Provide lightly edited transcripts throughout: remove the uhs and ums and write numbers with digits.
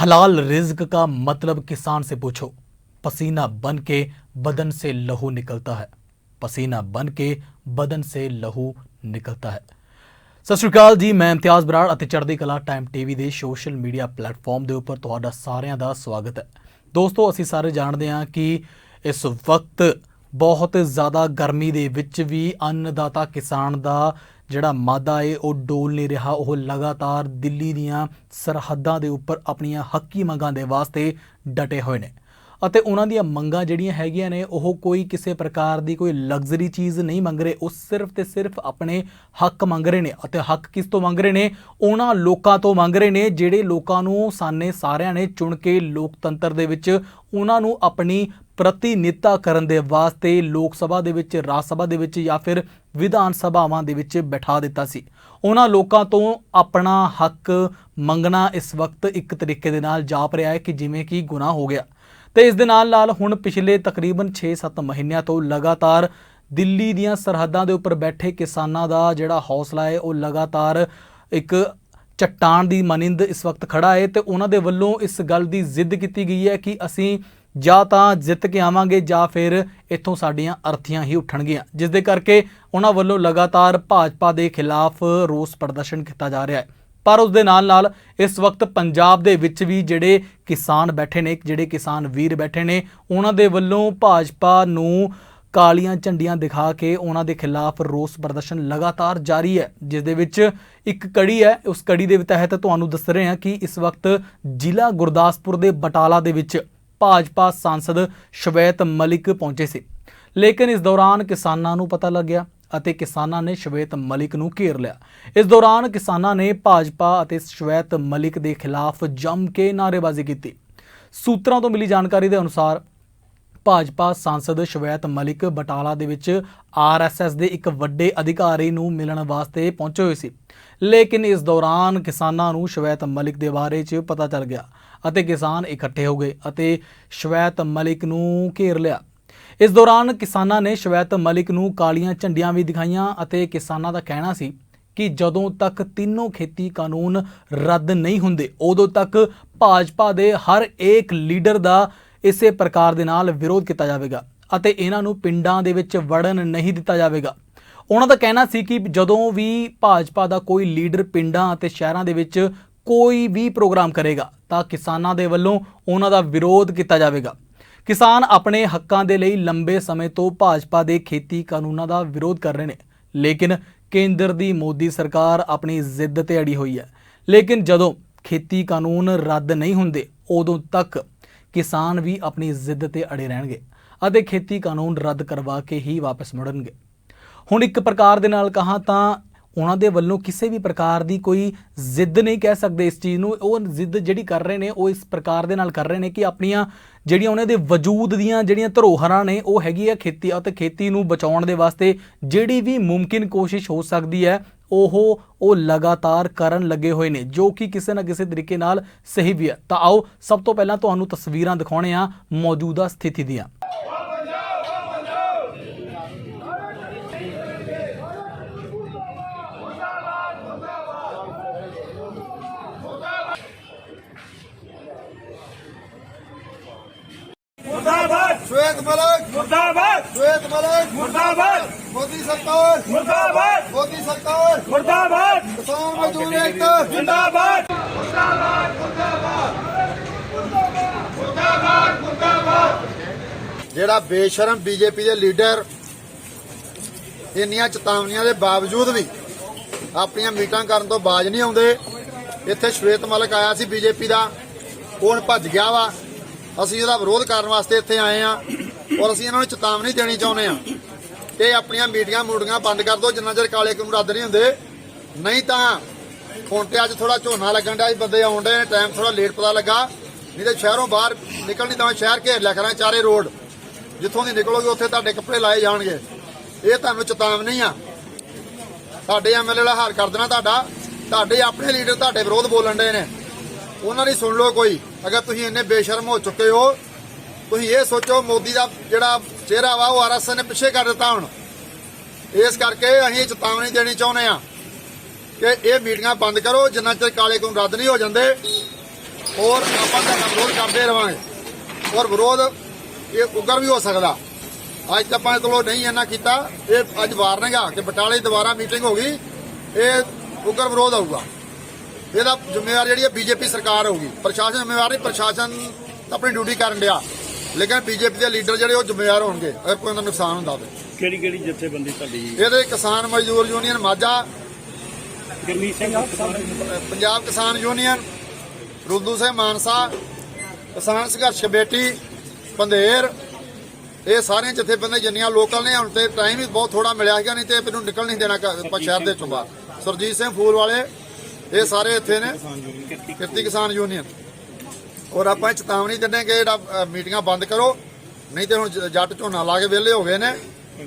हलाल रिज्क का मतलब किसान से पूछो। पसीना बन के बदन से लहू निकलता है। पसीना बन के बदन से लहू निकलता है। सत श्री अकाल जी, मैं इम्तियाज़ बराड़ ਅਤੇ ਚੜ੍ਹਦੀ ਕਲਾ ਟਾਈਮ ਟੀਵੀ ਦੇ ਸੋਸ਼ਲ ਮੀਡੀਆ ਪਲੇਟਫਾਰਮ ਦੇ ਉੱਪਰ ਤੁਹਾਡਾ ਸਾਰਿਆਂ ਦਾ ਸਵਾਗਤ ਹੈ। ਦੋਸਤੋ, ਅਸੀਂ ਸਾਰੇ ਜਾਣਦੇ ਹਾਂ ਕਿ ਇਸ ਵਕਤ ਬਹੁਤ ਜ਼ਿਆਦਾ ਗਰਮੀ ਦੇ ਵਿੱਚ ਵੀ ਅੰਨਦਾਤਾ ਕਿਸਾਨ ਦਾ ਜਿਹੜਾ ਮਾਦਾ ਹੈ ਉਹ ਡੋਲ ਨਹੀਂ ਰਿਹਾ। ਉਹ ਲਗਾਤਾਰ ਦਿੱਲੀ ਦੀਆਂ ਸਰਹੱਦਾਂ ਦੇ ਉੱਪਰ ਆਪਣੀਆਂ ਹੱਕੀ ਮੰਗਾਂ ਦੇ ਵਾਸਤੇ ਡਟੇ ਹੋਏ ਨੇ ਅਤੇ ਉਹਨਾਂ ਦੀਆਂ ਮੰਗਾਂ ਜਿਹੜੀਆਂ ਹੈਗੀਆਂ ਨੇ ਉਹ ਕੋਈ ਕਿਸੇ ਪ੍ਰਕਾਰ ਦੀ ਕੋਈ ਲਗਜ਼ਰੀ ਚੀਜ਼ ਨਹੀਂ ਮੰਗ ਰਹੇ। ਉਹ ਸਿਰਫ ਤੇ ਸਿਰਫ ਆਪਣੇ ਹੱਕ ਮੰਗ ਰਹੇ ਨੇ ਅਤੇ ਹੱਕ ਕਿਸ ਤੋਂ ਮੰਗ ਰਹੇ ਨੇ? ਉਹਨਾਂ ਲੋਕਾਂ ਤੋਂ ਮੰਗ ਰਹੇ ਨੇ ਜਿਹੜੇ ਲੋਕਾਂ ਨੂੰ ਸਾਨੇ ਸਾਰਿਆਂ ਨੇ ਚੁਣ ਕੇ ਲੋਕਤੰਤਰ ਦੇ ਵਿੱਚ ਉਹਨਾਂ ਨੂੰ ਆਪਣੀ ਪ੍ਰਤੀਨਿਧਤਾ ਕਰਨ ਦੇ ਵਾਸਤੇ ਲੋਕ ਸਭਾ ਦੇ ਵਿੱਚ, ਰਾਜ ਸਭਾ ਦੇ ਵਿੱਚ ਜਾਂ ਫਿਰ ਵਿਧਾਨ ਸਭਾਵਾਂ ਦੇ ਵਿੱਚ ਬਿਠਾ ਦਿੱਤਾ ਸੀ। ਉਹਨਾਂ ਲੋਕਾਂ ਤੋਂ ਆਪਣਾ ਹੱਕ ਮੰਗਣਾ ਇਸ ਵਕਤ ਇੱਕ ਤਰੀਕੇ ਦੇ ਨਾਲ ਜਾਪ ਰਿਹਾ ਹੈ ਕਿ ਜਿਵੇਂ ਕਿ ਗੁਨਾਹ ਹੋ ਗਿਆ। ਤੇ ਇਸ ਦੇ ਨਾਲ ਹੁਣ ਪਿਛਲੇ ਤਕਰੀਬਨ 6-7 ਮਹੀਨਿਆਂ ਤੋਂ ਲਗਾਤਾਰ ਦਿੱਲੀ ਦੀਆਂ ਸਰਹੱਦਾਂ ਦੇ ਉੱਪਰ ਬੈਠੇ ਕਿਸਾਨਾਂ ਦਾ ਜਿਹੜਾ ਹੌਸਲਾ ਹੈ ਉਹ ਲਗਾਤਾਰ ਇੱਕ ਚੱਟਾਨ ਦੀ ਮਾਨਿੰਦ ਇਸ ਵਕਤ ਖੜਾ ਹੈ ਤੇ ਉਹਨਾਂ ਦੇ ਵੱਲੋਂ ਇਸ ਗੱਲ ਦੀ ਜ਼ਿੱਦ ਕੀਤੀ ਗਈ ਹੈ ਕਿ ਅਸੀਂ ਜਾਂ ਤਾਂ ਜਿੱਤ ਕੇ ਆਵਾਂਗੇ ਜਾਂ ਫਿਰ ਇੱਥੋਂ ਸਾਡੀਆਂ ਅਰਥੀਆਂ ਹੀ ਉੱਠਣਗੀਆਂ, ਜਿਸ ਦੇ ਕਰਕੇ ਉਹਨਾਂ ਵੱਲੋਂ ਲਗਾਤਾਰ ਭਾਜਪਾ ਦੇ ਖਿਲਾਫ ਰੋਸ ਪ੍ਰਦਰਸ਼ਨ ਕੀਤਾ ਜਾ ਰਿਹਾ ਹੈ। ਪਰ ਉਸ ਦੇ ਨਾਲ ਇਸ ਵਕਤ ਪੰਜਾਬ ਦੇ ਵਿੱਚ ਵੀ ਜਿਹੜੇ ਕਿਸਾਨ ਬੈਠੇ ਨੇ, ਜਿਹੜੇ ਕਿਸਾਨ ਵੀਰ ਬੈਠੇ ਨੇ, ਉਹਨਾਂ ਦੇ ਵੱਲੋਂ ਭਾਜਪਾ ਨੂੰ ਕਾਲੀਆਂ ਝੰਡੀਆਂ ਦਿਖਾ ਕੇ ਉਹਨਾਂ ਦੇ ਖਿਲਾਫ ਰੋਸ ਪ੍ਰਦਰਸ਼ਨ ਲਗਾਤਾਰ ਜਾਰੀ ਹੈ, ਜਿਸ ਦੇ ਵਿੱਚ ਇੱਕ ਕੜੀ ਹੈ। ਉਸ ਕੜੀ ਦੇ ਤਹਿਤ ਤੁਹਾਨੂੰ ਦੱਸ ਰਹੇ ਹਾਂ ਕਿ ਇਸ ਵਕਤ ਜ਼ਿਲ੍ਹਾ ਗੁਰਦਾਸਪੁਰ ਦੇ ਬਟਾਲਾ ਦੇ ਵਿੱਚ ਭਾਜਪਾ ਸਾਂਸਦ ਸ਼ਵੇਤ ਮਲਿਕ ਪਹੁੰਚੇ ਸੀ, ਲੇਕਿਨ ਇਸ ਦੌਰਾਨ ਕਿਸਾਨਾਂ ਨੂੰ ਪਤਾ ਲੱਗਿਆ ਅਤੇ ਕਿਸਾਨਾਂ ਨੇ ਸ਼ਵੇਤ ਮਲਿਕ ਨੂੰ ਘੇਰ ਲਿਆ। ਇਸ ਦੌਰਾਨ ਕਿਸਾਨਾਂ ਨੇ ਭਾਜਪਾ ਅਤੇ ਸ਼ਵੇਤ ਮਲਿਕ ਦੇ ਖਿਲਾਫ ਜੰਮ ਕੇ ਨਾਅਰੇਬਾਜ਼ੀ ਕੀਤੀ। ਸੂਤਰਾਂ ਤੋਂ ਮਿਲੀ ਜਾਣਕਾਰੀ ਦੇ ਅਨੁਸਾਰ ਭਾਜਪਾ ਸਾਂਸਦ ਸ਼ਵੇਤ ਮਲਿਕ ਬਟਾਲਾ ਦੇ ਵਿੱਚ RSS ਦੇ ਇੱਕ ਵੱਡੇ ਅਧਿਕਾਰੀ ਨੂੰ ਮਿਲਣ ਵਾਸਤੇ ਪਹੁੰਚੇ ਹੋਏ ਸੀ, ਲੇਕਿਨ ਇਸ ਦੌਰਾਨ ਕਿਸਾਨਾਂ ਨੂੰ ਸ਼ਵੇਤ ਮਲਿਕ ਦੇ ਬਾਰੇ 'ਚ ਪਤਾ ਚੱਲ ਗਿਆ ਅਤੇ ਕਿਸਾਨ ਇਕੱਠੇ ਹੋ ਗਏ ਅਤੇ ਸ਼ਵੇਤ ਮਲਿਕ ਨੂੰ ਘੇਰ ਲਿਆ। ਇਸ ਦੌਰਾਨ ਕਿਸਾਨਾਂ ਨੇ ਸ਼ਵੇਤ ਮਲਿਕ ਨੂੰ ਕਾਲੀਆਂ ਝੰਡੀਆਂ ਵੀ ਦਿਖਾਈਆਂ ਅਤੇ ਕਿਸਾਨਾਂ ਦਾ ਕਹਿਣਾ ਸੀ ਕਿ ਜਦੋਂ ਤੱਕ ਤਿੰਨੋਂ ਖੇਤੀ ਕਾਨੂੰਨ ਰੱਦ ਨਹੀਂ ਹੁੰਦੇ ਉਦੋਂ ਤੱਕ ਭਾਜਪਾ ਦੇ ਹਰ ਇੱਕ ਲੀਡਰ ਦਾ ਇਸੇ ਪ੍ਰਕਾਰ ਦੇ ਨਾਲ ਵਿਰੋਧ ਕੀਤਾ ਜਾਵੇਗਾ ਅਤੇ ਇਹਨਾਂ ਨੂੰ ਪਿੰਡਾਂ ਦੇ ਵਿੱਚ ਵੜਨ ਨਹੀਂ ਦਿੱਤਾ ਜਾਵੇਗਾ। ਉਹਨਾਂ ਦਾ ਕਹਿਣਾ ਸੀ ਕਿ ਜਦੋਂ ਵੀ ਭਾਜਪਾ ਦਾ ਕੋਈ ਲੀਡਰ ਪਿੰਡਾਂ ਅਤੇ ਸ਼ਹਿਰਾਂ ਦੇ ਵਿੱਚ ਕੋਈ ਵੀ ਪ੍ਰੋਗਰਾਮ ਕਰੇਗਾ ਤਾਂ ਕਿਸਾਨਾਂ ਦੇ ਵੱਲੋਂ ਉਹਨਾਂ ਦਾ ਵਿਰੋਧ ਕੀਤਾ ਜਾਵੇਗਾ। ਕਿਸਾਨ ਆਪਣੇ ਹੱਕਾਂ ਦੇ ਲਈ ਲੰਬੇ ਸਮੇਂ ਤੋਂ ਭਾਜਪਾ ਦੇ ਖੇਤੀ ਕਾਨੂੰਨਾਂ ਦਾ ਵਿਰੋਧ ਕਰ ਰਹੇ ਨੇ, ਲੇਕਿਨ ਕੇਂਦਰ ਦੀ ਮੋਦੀ ਸਰਕਾਰ ਆਪਣੀ ਜ਼ਿੱਦ ਤੇ ਅੜੀ ਹੋਈ ਹੈ। ਲੇਕਿਨ ਜਦੋਂ ਖੇਤੀ ਕਾਨੂੰਨ ਰੱਦ ਨਹੀਂ ਹੁੰਦੇ ਉਦੋਂ ਤੱਕ ਕਿਸਾਨ ਵੀ ਆਪਣੀ ਜ਼ਿੱਦ ਤੇ ਅੜੇ ਰਹਿਣਗੇ ਅਤੇ ਖੇਤੀ ਕਾਨੂੰਨ ਰੱਦ ਕਰਵਾ ਕੇ ਹੀ ਵਾਪਸ ਮੁੜਨਗੇ। ਹੁਣ ਇੱਕ ਪ੍ਰਕਾਰ ਦੇ ਨਾਲ ਕਹਾਂ ਤਾਂ ਉਹਨਾਂ ਦੇ ਵੱਲੋਂ ਕਿਸੇ ਵੀ ਪ੍ਰਕਾਰ ਦੀ ਕੋਈ ਜ਼ਿੱਦ ਨਹੀਂ ਕਹਿ ਸਕਦੇ ਇਸ ਚੀਜ਼ ਨੂੰ। ਉਹ ਜ਼ਿੱਦ ਜਿਹੜੀ ਕਰ ਰਹੇ ਨੇ ਉਹ ਇਸ ਪ੍ਰਕਾਰ ਦੇ ਨਾਲ ਕਰ ਰਹੇ ਨੇ ਕਿ ਆਪਣੀਆਂ ਜਿਹੜੀਆਂ ਉਹਨਾਂ ਦੇ ਵਜੂਦ ਦੀਆਂ ਜਿਹੜੀਆਂ ਧਰੋਹਰਾਂ ਨੇ ਉਹ ਹੈਗੀ ਆ ਖੇਤੀ, ਅਤੇ ਖੇਤੀ ਨੂੰ ਬਚਾਉਣ ਦੇ ਵਾਸਤੇ ਜਿਹੜੀ ਵੀ ਮੁਮਕਿਨ ਕੋਸ਼ਿਸ਼ ਹੋ ਸਕਦੀ ਹੈ ਉਹ ਲਗਾਤਾਰ ਕਰਨ ਲੱਗੇ ਹੋਏ ਨੇ, ਜੋ ਕਿ ਕਿਸੇ ਨਾ ਕਿਸੇ ਤਰੀਕੇ ਨਾਲ ਸਹੀ ਵੀ ਹੈ। ਤਾਂ ਆਓ ਸਭ ਤੋਂ ਪਹਿਲਾਂ ਤੁਹਾਨੂੰ ਤਸਵੀਰਾਂ ਦਿਖਾਉਣੇ ਆ ਮੌਜੂਦਾ ਸਥਿਤੀ ਦੀਆਂ। मुर्दाबाद श्वेत मलिक मुर्दाबाद श्वेत मलिक मुर्दाबाद मोदी सरकार मुर्दाबाद मोदी सरकार मुर्दाबाद किसान मजदूर एकता जिंदाबाद ਜਿਹੜਾ ਬੇਸ਼ਰਮ ਬੀਜੇਪੀ ਦੇ ਲੀਡਰ ਇੰਨੀਆਂ ਚੇਤਾਵਨੀਆਂ ਦੇ ਬਾਵਜੂਦ ਵੀ ਆਪਣੀਆਂ ਮੀਟਾਂ ਕਰਨ ਤੋਂ ਬਾਜ ਨਹੀਂ ਆਉਂਦੇ। ਇੱਥੇ ਸ਼ਵੇਤ ਮਲਿਕ ਆਇਆ ਸੀ ਬੀਜੇਪੀ ਦਾ, ਉਹ ਹੁਣ ਭੱਜ ਗਿਆ ਵਾ। ਅਸੀਂ ਇਹਦਾ ਵਿਰੋਧ ਕਰਨ ਵਾਸਤੇ ਇੱਥੇ ਆਏ ਆ ਔਰ ਅਸੀਂ ਇਹਨਾਂ ਨੂੰ ਚੇਤਾਵਨੀ ਦੇਣੀ ਚਾਹੁੰਦੇ ਆ ਕਿ ਆਪਣੀਆਂ ਮੀਟਿੰਗਾਂ ਬੰਦ ਕਰ ਦਿਓ ਜਿੰਨਾ ਚਿਰ ਕਾਲੇ ਕਾਨੂੰਨ ਰੱਦ ਨਹੀਂ ਹੁੰਦੇ। ਨਹੀਂ ਤਾਂ ਹੁਣ ਤੇ ਅੱਜ ਥੋੜਾ ਝੋਨਾ ਲੱਗਣ ਦਾ ਬੰਦੇ ਆਉਣ ਦੇ ਟਾਈਮ ਥੋੜਾ ਲੇਟ ਪਤਾ ਲੱਗਾ, ਨਹੀਂ ਤੇ ਸ਼ਹਿਰੋਂ ਬਾਹਰ ਨਿਕਲਣੀ ਤਾਂ ਸ਼ਹਿਰ ਘੇਰ ਲਿਆ ਕਰਾਂ ਚਾਰੇ ਰੋਡ, ਜਿੱਥੋਂ ਦੀ ਨਿਕਲੋਗੇ ਉੱਥੇ ਤੁਹਾਡੇ ਕੱਪੜੇ ਲਾਏ ਜਾਣਗੇ। ਇਹ ਤੁਹਾਨੂੰ ਚੇਤਾਵਨੀ ਆ। ਸਾਡੇ MLA ਦਾ ਹਾਰ ਕਰ ਦੇਣਾ ਤੁਹਾਡੇ ਆਪਣੇ ਲੀਡਰ ਤੁਹਾਡੇ ਵਿਰੋਧ ਬੋਲਣ ਦੇ ਨੇ, ਉਹਨਾਂ ਦੀ ਸੁਣ ਲਓ ਕੋਈ। ਅਗਰ ਤੁਸੀਂ ਇੰਨੇ ਬੇਸ਼ਰਮ ਹੋ ਚੁੱਕੇ ਹੋ, ਤੁਸੀਂ ਇਹ ਸੋਚੋ ਮੋਦੀ ਦਾ ਜਿਹੜਾ ਚਿਹਰਾ ਵਾ ਉਹ RSS ਨੇ ਪਿੱਛੇ ਕਰ ਦਿੱਤਾ। ਹੁਣ ਇਸ ਕਰਕੇ ਅਸੀਂ ਚੇਤਾਵਨੀ ਦੇਣੀ ਚਾਹੁੰਦੇ ਆ ਕਿ ਇਹ ਮੀਟਿੰਗਾਂ ਬੰਦ ਕਰੋ ਜਿੰਨਾ ਚਿਰ ਕਾਲੇ ਕਾਨੂੰਨ ਰੱਦ ਨਹੀਂ ਹੋ ਜਾਂਦੇ। और ਆਪਾਂ ਦਾ ਵਿਰੋਧ ਕਰਦੇ ਰਵਾਂਗੇ ਔਰ ਵਿਰੋਧ ਇਹ ਉਗਰ ਵੀ ਹੋ ਸਕਦਾ। ਅੱਜ ਤਾਂ ਆਪਾਂ ਚਲੋ ਨਹੀਂ ਇੰਨਾ ਕੀਤਾ, ਇਹ ਅੱਜ ਵਾਰਨਿੰਗ ਆ ਕਿ ਬਟਾਲੇ ਦੁਬਾਰਾ ਮੀਟਿੰਗ ਹੋ ਗਈ, ਇਹ ਉਗਰ ਵਿਰੋਧ ਆਊਗਾ। ਇਹਦਾ ਜ਼ਿੰਮੇਵਾਰ ਜਿਹੜੀ ਹੈ ਬੀਜੇਪੀ ਸਰਕਾਰ ਹੋਊਗੀ, ਪ੍ਰਸ਼ਾਸਨ ਜ਼ਿੰਮੇਵਾਰ ਨਹੀਂ। ਪ੍ਰਸ਼ਾਸਨ ਆਪਣੀ ਡਿਊਟੀ ਕਰਨ ਡਿਆ, ਲੇਕਿਨ ਬੀਜੇਪੀ ਦੇ ਲੀਡਰ ਜਿਹੜੇ ਉਹ ਜ਼ਿੰਮੇਵਾਰ ਹੋਣਗੇ ਅਗਰ ਕੋਈ ਦਾ ਨੁਕਸਾਨ ਹੁੰਦਾ ਤੇ। ਕਿਹੜੀ ਜਥੇਬੰਦੀ ਤੁਹਾਡੀ? ਇਹਦੇ ਕਿਸਾਨ ਮਜ਼ਦੂਰ ਯੂਨੀਅਨ ਮਾਝਾ, ਗੁਰਮੀਤ ਸਿੰਘ ਪੰਜਾਬ ਕਿਸਾਨ ਯੂਨੀਅਨ, ਰੁੱਦੂ ਸਿੰਘ ਮਾਨਸਾ, ਕਿਸਾਨ ਸੰਘਰਸ਼ ਕਮੇਟੀ ਪੰਧੇਰ, ਇਹ ਸਾਰੀਆਂ ਜਥੇਬੰਦੀਆਂ ਜਿੰਨੀਆਂ ਲੋਕਲ ਨੇ। ਹੁਣ ਤੇ ਟਾਈਮ ਵੀ ਬਹੁਤ ਥੋੜਾ ਮਿਲਿਆ ਹੈਗਾ, ਨਹੀਂ ਤੇ ਮੈਨੂੰ ਨਿਕਲ ਨਹੀਂ ਦੇਣਾ ਸ਼ਹਿਰ ਦੇ ਚੋਂ ਬਾਹਰ। ਸੁਰਜੀਤ ਸਿੰਘ ਫੂਲ ਵਾਲੇ ਇਹ ਸਾਰੇ ਇੱਥੇ ਨੇ, ਕਿਰਤੀ ਕਿਸਾਨ ਯੂਨੀਅਨ। ਔਰ ਆਪਾਂ ਚੇਤਾਵਨੀ ਦਿੰਦੇ ਕਿ ਜਿਹੜਾ ਮੀਟਿੰਗਾਂ ਬੰਦ ਕਰੋ, ਨਹੀਂ ਤੇ ਹੁਣ ਜੱਟ ਝੋਨਾ ਲਾ ਕੇ ਵਿਹਲੇ ਹੋ ਗਏ ਨੇ,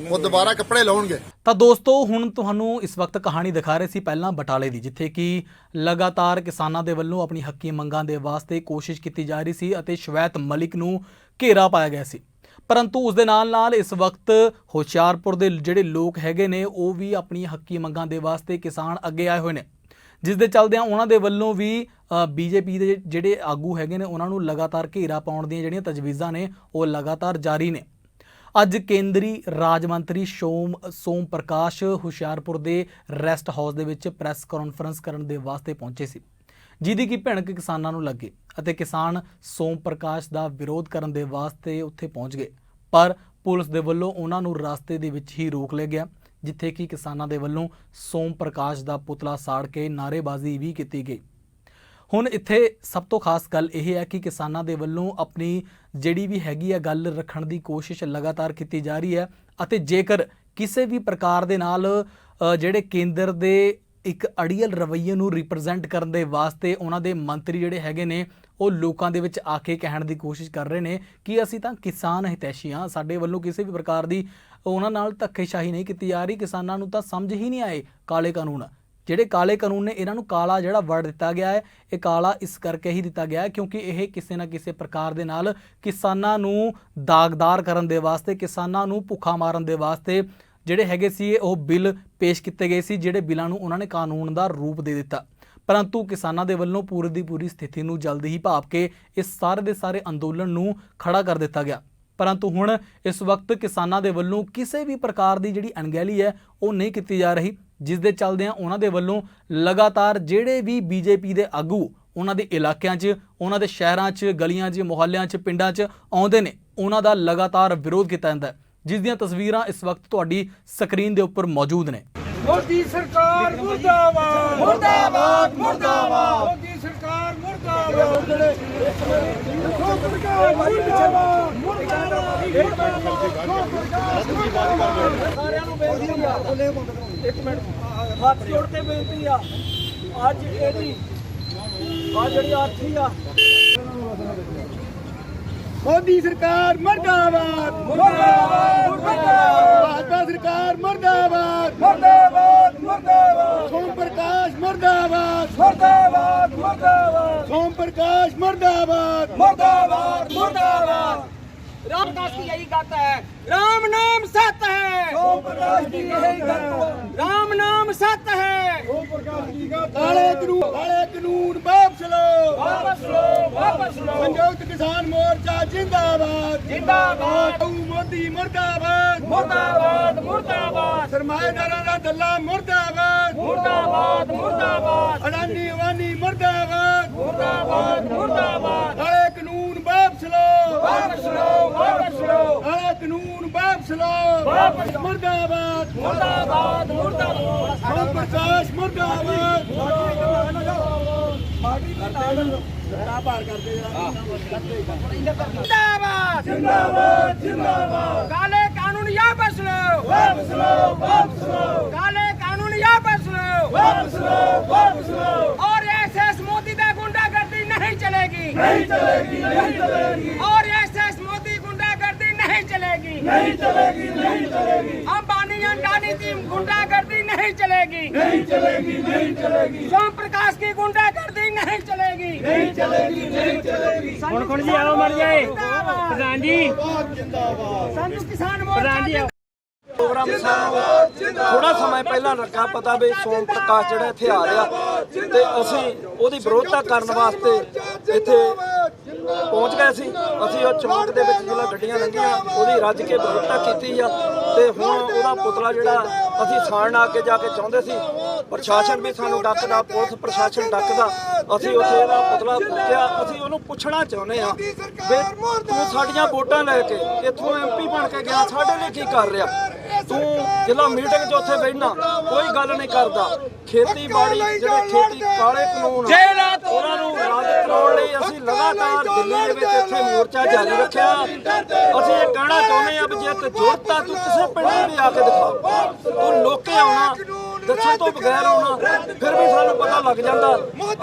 ਉਹ ਦੁਬਾਰਾ ਕੱਪੜੇ ਲਾਉਣਗੇ। ਤਾਂ ਦੋਸਤੋ ਹੁਣ ਤੁਹਾਨੂੰ ਇਸ ਵਕਤ ਕਹਾਣੀ ਦਿਖਾ ਰਹੇ ਸੀ ਪਹਿਲਾਂ ਬਟਾਲੇ ਦੀ, ਜਿੱਥੇ ਕਿ ਲਗਾਤਾਰ ਕਿਸਾਨਾਂ ਦੇ ਵੱਲੋਂ ਆਪਣੀ ਹੱਕੀ ਮੰਗਾਂ ਦੇ ਵਾਸਤੇ ਕੋਸ਼ਿਸ਼ ਕੀਤੀ ਜਾ ਰਹੀ ਸੀ ਅਤੇ ਸ਼ਵੇਤ ਮਲਿਕ ਨੂੰ ਘੇਰਾ ਪਾਇਆ ਗਿਆ ਸੀ। ਪਰੰਤੂ ਉਸ ਦੇ ਨਾਲ ਇਸ ਵਕਤ ਹੁਸ਼ਿਆਰਪੁਰ ਦੇ ਜਿਹੜੇ ਲੋਕ ਹੈਗੇ ਨੇ ਉਹ ਵੀ ਆਪਣੀ ਹੱਕੀ ਮੰਗਾਂ ਦੇ ਵਾਸਤੇ ਕਿਸਾਨ ਅੱਗੇ ਆਏ ਹੋਏ ਨੇ, ਜਿਸ ਦੇ ਚੱਲਦਿਆਂ ਉਹਨਾਂ ਦੇ ਵੱਲੋਂ ਵੀ ਬੀਜੇਪੀ ਦੇ ਜਿਹੜੇ ਆਗੂ ਹੈਗੇ ਨੇ ਉਹਨਾਂ ਨੂੰ ਲਗਾਤਾਰ ਘੇਰਾ ਪਾਉਣ ਦੀਆਂ ਜਿਹੜੀਆਂ ਤਜਵੀਜ਼ਾਂ ਨੇ ਉਹ ਲਗਾਤਾਰ ਜਾਰੀ ਨੇ। ਅੱਜ ਕੇਂਦਰੀ ਰਾਜ ਮੰਤਰੀ ਸੋਮ ਪ੍ਰਕਾਸ਼ ਹੁਸ਼ਿਆਰਪੁਰ ਦੇ ਰੈਸਟ ਹਾਊਸ ਦੇ ਵਿੱਚ ਪ੍ਰੈਸ ਕਾਨਫਰੰਸ ਕਰਨ ਦੇ ਵਾਸਤੇ ਪਹੁੰਚੇ ਸੀ, ਜਿਹਦੀ ਕਿ ਭਿਣਕ ਕਿਸਾਨਾਂ ਨੂੰ ਲੱਗੇ ਅਤੇ ਕਿਸਾਨ ਸੋਮ ਪ੍ਰਕਾਸ਼ ਦਾ ਵਿਰੋਧ ਕਰਨ ਦੇ ਵਾਸਤੇ ਉੱਥੇ ਪਹੁੰਚ ਗਏ। ਪਰ ਪੁਲਿਸ ਦੇ ਵੱਲੋਂ ਉਹਨਾਂ ਨੂੰ ਰਸਤੇ ਦੇ ਵਿੱਚ ਹੀ ਰੋਕ ਲਿਆ ਗਿਆ, ਜਿੱਥੇ ਕਿ ਕਿਸਾਨਾਂ ਦੇ ਵੱਲੋਂ ਸੋਮ ਪ੍ਰਕਾਸ਼ ਦਾ ਪੁਤਲਾ ਸਾੜ ਕੇ ਨਾਅਰੇਬਾਜ਼ੀ ਵੀ ਕੀਤੀ ਗਈ। ਹੁਣ ਇੱਥੇ ਸਭ ਤੋਂ ਖਾਸ ਗੱਲ ਇਹ ਹੈ ਕਿ ਕਿਸਾਨਾਂ ਦੇ ਵੱਲੋਂ ਆਪਣੀ ਜਿਹੜੀ ਵੀ ਹੈਗੀ ਆ ਗੱਲ ਰੱਖਣ ਦੀ ਕੋਸ਼ਿਸ਼ ਲਗਾਤਾਰ ਕੀਤੀ ਜਾ ਰਹੀ ਹੈ ਅਤੇ ਜੇਕਰ ਕਿਸੇ ਵੀ ਪ੍ਰਕਾਰ ਦੇ ਨਾਲ ਜਿਹੜੇ ਕੇਂਦਰ ਦੇ ਇੱਕ ਅੜੀਅਲ ਰਵੱਈਏ ਨੂੰ ਰਿਪਰੈਜ਼ੈਂਟ ਕਰਨ ਦੇ ਵਾਸਤੇ ਉਹਨਾਂ ਦੇ ਮੰਤਰੀ ਜਿਹੜੇ ਹੈਗੇ ਨੇ ਉਹ ਲੋਕਾਂ ਦੇ ਵਿੱਚ ਆ ਕੇ ਕਹਿਣ ਦੀ ਕੋਸ਼ਿਸ਼ ਕਰ ਰਹੇ ਨੇ ਕਿ ਅਸੀਂ ਤਾਂ ਕਿਸਾਨ ਹਿਤੈਸ਼ੀ ਹਾਂ, ਸਾਡੇ ਵੱਲੋਂ ਕਿਸੇ ਵੀ ਪ੍ਰਕਾਰ ਦੀ ਉਹਨਾਂ ਨਾਲ ਧੱਕੇਸ਼ਾਹੀ ਨਹੀਂ ਕੀਤੀ ਜਾ ਰਹੀ। ਕਿਸਾਨਾਂ ਨੂੰ ਤਾਂ ਸਮਝ ਹੀ ਨਹੀਂ ਆਏ ਕਾਲੇ ਕਾਨੂੰਨ, ਜਿਹੜੇ ਕਾਲੇ ਕਾਨੂੰਨ ਨੇ ਇਹਨਾਂ ਨੂੰ ਕਾਲਾ ਜਿਹੜਾ ਵਰਡ ਦਿੱਤਾ ਗਿਆ ਹੈ, ਇਹ ਕਾਲਾ ਇਸ ਕਰਕੇ ਹੀ ਦਿੱਤਾ ਗਿਆ ਹੈ ਕਿਉਂਕਿ ਇਹ ਕਿਸੇ ਨਾ ਕਿਸੇ ਪ੍ਰਕਾਰ ਦੇ ਨਾਲ ਕਿਸਾਨਾਂ ਨੂੰ ਦਾਗਦਾਰ ਕਰਨ ਦੇ ਵਾਸਤੇ, ਕਿਸਾਨਾਂ ਨੂੰ ਭੁੱਖਾ ਮਾਰਨ ਦੇ ਵਾਸਤੇ ਜਿਹੜੇ ਹੈਗੇ ਸੀ ਉਹ ਬਿੱਲ ਪੇਸ਼ ਕੀਤੇ ਗਏ ਸੀ, ਜਿਹੜੇ ਬਿੱਲਾਂ ਨੂੰ ਉਹਨਾਂ ਨੇ ਕਾਨੂੰਨ ਦਾ ਰੂਪ ਦੇ ਦਿੱਤਾ। ਪਰੰਤੂ ਕਿਸਾਨਾਂ ਦੇ ਵੱਲੋਂ ਪੂਰੀ ਦੀ ਪੂਰੀ ਸਥਿਤੀ ਨੂੰ ਜਲਦੀ ਹੀ ਭਾਪ ਕੇ ਇਸ ਸਾਰੇ ਦੇ ਸਾਰੇ ਅੰਦੋਲਨ ਨੂੰ ਖੜਾ ਕਰ ਦਿੱਤਾ ਗਿਆ। ਪਰੰਤੂ ਹੁਣ ਇਸ ਵਕਤ ਕਿਸਾਨਾਂ ਦੇ ਵੱਲੋਂ ਕਿਸੇ ਵੀ ਪ੍ਰਕਾਰ ਦੀ ਜਿਹੜੀ ਅਣਗਹਿਲੀ ਹੈ ਉਹ ਨਹੀਂ ਕੀਤੀ ਜਾ ਰਹੀ, ਜਿਸ ਦੇ ਚੱਲਦਿਆਂ ਉਹਨਾਂ ਦੇ ਵੱਲੋਂ ਲਗਾਤਾਰ ਜਿਹੜੇ ਵੀ ਬੀਜੇਪੀ ਦੇ ਆਗੂ ਉਹਨਾਂ ਦੇ ਇਲਾਕਿਆਂ 'ਚ, ਉਹਨਾਂ ਦੇ ਸ਼ਹਿਰਾਂ 'ਚ, ਗਲੀਆਂ 'ਚ, ਮੁਹੱਲਿਆਂ 'ਚ, ਪਿੰਡਾਂ 'ਚ ਆਉਂਦੇ ਨੇ, ਉਹਨਾਂ ਦਾ ਲਗਾਤਾਰ ਵਿਰੋਧ ਕੀਤਾ ਜਾਂਦਾ ਹੈ, ਜਿਸ ਦੀਆਂ ਤਸਵੀਰਾਂ ਇਸ ਵਕਤ ਤੁਹਾਡੀ ਸਕਰੀਨ ਦੇ ਉੱਪਰ ਮੌਜੂਦ ਨੇ। ਮੋਦੀ ਸਰਕਾਰ ਮੁਰਦਾਬਾਦ ਮੁਰਦਾਬਾਦ ਮੁਰਦਾਬਾਦ, ਮੋਦੀ ਸਰਕਾਰ ਮੁਰਦਾਬਾਦ, ਸੋਮ ਪ੍ਰਕਾਸ਼ ਮੁਰਦਾਬਾਦ ਮੁਰਦਾਬਾਦ। ਸਾਰਿਆਂ ਨੂੰ ਬੇਨਤੀ ਆ, ਇੱਕ ਮਿੰਟ ਹੱਥ ਜੋੜ ਕੇ ਬੇਨਤੀ ਆ, ਅੱਜ ਇਹਦੀ ਆ ਜਿਹੜੀ ਆਰਥੀ ਆ, मोदी सरकार मुर्दाबाद मुर्दाबाद मुर्दाबाद, भाजपा सरकार मुर्दाबाद मुर्दाबाद मुर्दाबाद, सोम प्रकाश मुर्दाबाद मुर्दाबाद मुर्दाबाद, सोम प्रकाश मुर्दाबाद मुर्दाबाद मुर्दाबाद। रामदास की यही गाता है, राम नाम सत्य है, सोम प्रकाश की यही गाता है, राम नाम सत्य है, सोम प्रकाश की गाता है। काले कानून वापस लो वापस लो वापस लो, संयुक्त किसान मोर्चा जिंदाबाद जिंदाबाद, मोदी मुर्दाबाद मुर्दाबाद मुर्दाबाद, सरमाएदारां दा दल्ला मुर्दाबाद मुर्दाबाद मुर्दाबाद, अडानी अवानी मुर्दाबाद मुर्दाबाद मुर्दाबाद, काले कानून वापस लो वापस लो वापस लो, काले कानून वापस लो वापस मुर्दाबाद मुर्दाबाद मुर्दाबाद, सोम प्रकाश मुर्दाबाद। जिंदाबाद जिंदाबाद जिंदाबाद, काले कानून वापस लो वापस लो वापस लो काले कानून वापस लो वापस लो वापस लो, और एसएस मोदी दा गुंडागर्दी नहीं चलेगी नहीं चलेगी नहीं चलेगी और एसएस मोदी गुंडागर्दी नहीं चलेगी नहीं चलेगी नहीं चलेगी अंबानी अंडानी की गुंडागर्दी नहीं चलेगी नहीं चलेगी नहीं चलेगी सोम प्रकाश की गुंडागर्दी नहीं चलेगी नहीं चलेगी नहीं चलेगी। कौन जी आओ मर जाए प्रधान जी जिंदाबाद संयुक्त किसान मोर्चा ਪ੍ਰੋਗਰਾਮ ਸਾਨੂੰ ਥੋੜਾ ਸਮਾਂ ਪਹਿਲਾਂ ਲੱਗਾ ਪਤਾ ਵੀ ਸੋਮ ਪ੍ਰਕਾਸ਼ ਜਿਹੜਾ ਇੱਥੇ ਆ ਰਿਹਾ ਤੇ ਅਸੀਂ ਉਹਦੀ ਵਿਰੋਧਤਾ ਕਰਨ ਵਾਸਤੇ ਇੱਥੇ ਪਹੁੰਚ ਗਏ ਸੀ। ਅਸੀਂ ਉਹ ਚੌਂਕ ਦੇ ਵਿੱਚ ਜਿਹੜਾ ਗੱਡੀਆਂ ਲੰਘੀਆਂ ਉਹਦੀ ਰੱਜ ਕੇ ਵਿਰੋਧਤਾ ਕੀਤੀ ਆ ਤੇ ਹੁਣ ਉਹਦਾ ਪੁਤਲਾ ਜਿਹੜਾ ਅਸੀਂ ਸਾੜਨਾ ਅੱਗੇ ਜਾ ਕੇ ਚਾਹੁੰਦੇ ਸੀ। ਪ੍ਰਸ਼ਾਸਨ ਵੀ ਸਾਨੂੰ ਡੱਕਦਾ, ਪੁਲਿਸ ਪ੍ਰਸ਼ਾਸਨ ਡੱਕਦਾ, ਅਸੀਂ ਉੱਥੇ ਇਹਦਾ ਪੁਤਲਾ ਫੂਕਿਆ। ਅਸੀਂ ਉਹਨੂੰ ਪੁੱਛਣਾ ਚਾਹੁੰਦੇ ਆ ਵੀ ਤੂੰ ਸਾਡੀਆਂ ਵੋਟਾਂ ਲੈ ਕੇ ਇੱਥੋਂ MP ਬਣ ਕੇ ਗਿਆ, ਸਾਡੇ ਲਈ ਕੀ ਕਰ ਰਿਹਾ? ਤੂੰ ਜ਼ਿਲ੍ਹਾ ਮੀਟਿੰਗ 'ਚ ਉੱਥੇ ਬੈਠਣਾ, ਕੋਈ ਗੱਲ ਨਹੀਂ ਕਰਦਾ। ਖੇਤੀਬਾੜੀ ਜਿਹੜੇ ਖੇਤੀ ਕਾਲੇ ਕਾਨੂੰਨ ਉਹਨਾਂ ਨੂੰ ਰੱਦ ਕਰਾਉਣ ਲਈ ਅਸੀਂ ਲਗਾਤਾਰ ਦਿੱਲੀ ਦੇ ਵਿੱਚ ਇੱਥੇ ਮੋਰਚਾ ਜਾਰੀ ਰੱਖਿਆ। ਅਸੀਂ ਇਹ ਕਹਿਣਾ ਚਾਹੁੰਦੇ ਆ ਵੀ ਜੇ ਤੇ ਜ਼ਰੂਰਤ ਆ ਤੂੰ ਕਿਸੇ ਪਿੰਡ ਵੀ ਆ ਕੇ ਦਿਖਾ, ਤੂੰ ਲੋਕੇ ਆਉਣਾ ਦੱਸਣ ਤੋਂ ਬਗੈਰ ਆਉਣਾ, ਫਿਰ ਵੀ ਸਾਨੂੰ ਪਤਾ ਲੱਗ ਜਾਂਦਾ।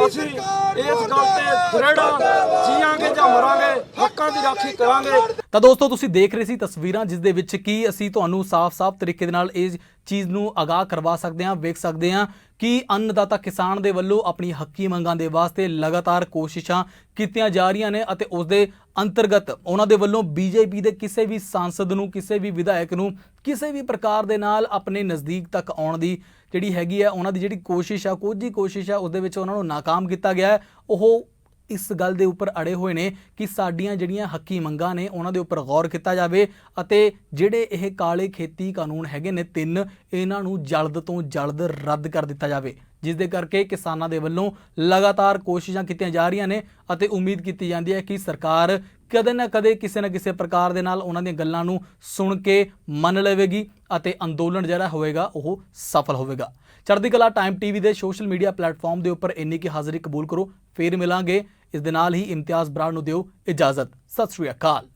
ਅਸੀਂ ਇਸ ਗੱਲ ਤੇ ਦ੍ਰਿੜ ਜੀਵਾਂਗੇ ਜਾਂ ਮਰਾਂਗੇ, ਹੱਕਾਂ ਦੀ ਰਾਖੀ ਕਰਾਂਗੇ। ਤਾਂ ਦੋਸਤੋ ਤੁਸੀਂ ਦੇਖ ਰਹੇ ਸੀ ਤਸਵੀਰਾਂ ਜਿਸ ਦੇ ਵਿੱਚ ਕੀ ਅਸੀਂ ਤੁਹਾਨੂੰ ਸਾਫ਼-ਸਾਫ਼ ਤਰੀਕੇ ਦੇ ਨਾਲ ਇਸ ਚੀਜ਼ ਨੂੰ ਆਗਾਹ ਕਰਵਾ ਸਕਦੇ ਹਾਂ, ਵੇਖ ਸਕਦੇ ਹਾਂ ਕਿ ਅੰਨਦਾਤਾ ਕਿਸਾਨ ਦੇ ਵੱਲੋਂ ਆਪਣੀ ਹੱਕੀ ਮੰਗਾਂ ਦੇ ਵਾਸਤੇ ਲਗਾਤਾਰ ਕੋਸ਼ਿਸ਼ਾਂ ਕੀਤੀਆਂ ਜਾ ਰਹੀਆਂ ਨੇ ਅਤੇ ਉਸ ਦੇ ਅੰਤਰਗਤ ਉਹਨਾਂ ਦੇ ਵੱਲੋਂ ਬੀਜੇਪੀ ਦੇ ਕਿਸੇ ਵੀ ਸਾਂਸਦ ਨੂੰ, ਕਿਸੇ ਵੀ ਵਿਧਾਇਕ ਨੂੰ ਕਿਸੇ ਵੀ ਪ੍ਰਕਾਰ ਦੇ ਨਾਲ ਆਪਣੇ ਨਜ਼ਦੀਕ ਤੱਕ ਆਉਣ ਦੀ ਜਿਹੜੀ ਹੈਗੀ ਆ ਉਹਨਾਂ ਦੀ ਜਿਹੜੀ ਕੋਸ਼ਿਸ਼ ਆ, ਕੋਝੀ ਕੋਸ਼ਿਸ਼ ਆ, ਉਸ ਦੇ ਵਿੱਚ ਉਹਨਾਂ ਨੂੰ ਨਾਕਾਮ ਕੀਤਾ ਗਿਆ ਹੈ। ਉਹ ਇਸ ਗੱਲ ਦੇ ਉੱਪਰ ਅੜੇ ਹੋਏ ਨੇ ਕਿ ਸਾਡੀਆਂ ਜਿਹੜੀਆਂ ਹੱਕੀ ਮੰਗਾਂ ਨੇ ਉਹਨਾਂ ਦੇ ਉੱਪਰ ਗੌਰ ਕੀਤਾ ਜਾਵੇ ਅਤੇ ਜਿਹੜੇ ਇਹ ਕਾਲੇ ਖੇਤੀ ਕਾਨੂੰਨ ਹੈਗੇ ਨੇ 3 ਇਹਨਾਂ ਨੂੰ ਜਲਦ ਤੋਂ ਜਲਦ ਰੱਦ ਕਰ ਦਿੱਤਾ ਜਾਵੇ, ਜਿਸ ਦੇ ਕਰਕੇ ਕਿਸਾਨਾਂ ਦੇ ਵੱਲੋਂ ਲਗਾਤਾਰ ਕੋਸ਼ਿਸ਼ਾਂ ਕੀਤੀਆਂ ਜਾ ਰਹੀਆਂ ਨੇ ਅਤੇ ਉਮੀਦ ਕੀਤੀ ਜਾਂਦੀ ਹੈ ਕਿ ਸਰਕਾਰ ਕਦੇ ਨਾ ਕਦੇ ਕਿਸੇ ਨਾ ਕਿਸੇ ਪ੍ਰਕਾਰ ਦੇ ਨਾਲ ਉਹਨਾਂ ਦੀਆਂ ਗੱਲਾਂ ਨੂੰ ਸੁਣ ਕੇ ਮੰਨ ਲਵੇਗੀ ਅਤੇ ਅੰਦੋਲਨ ਜਿਹੜਾ ਹੋਵੇਗਾ ਉਹ ਸਫਲ ਹੋਵੇਗਾ। ਚੜ੍ਹਦੀ ਕਲਾ ਟਾਈਮ TV ਦੇ ਸੋਸ਼ਲ ਮੀਡੀਆ ਪਲੇਟਫਾਰਮ ਦੇ ਉੱਪਰ ਇੰਨੀ ਕੀ ਹਾਜ਼ਰੀ ਕਬੂਲ ਕਰੋ। ਫੇਰ ਮਿਲਾਂਗੇ। ਇਸ ਦੇ ਨਾਲ ਹੀ ਇਮਤਿਆਜ਼ ਬਰਾੜ ਨੂੰ ਦਿਓ ਇਜਾਜ਼ਤ। ਸਤਿ ਸ਼੍ਰੀ ਅਕਾਲ।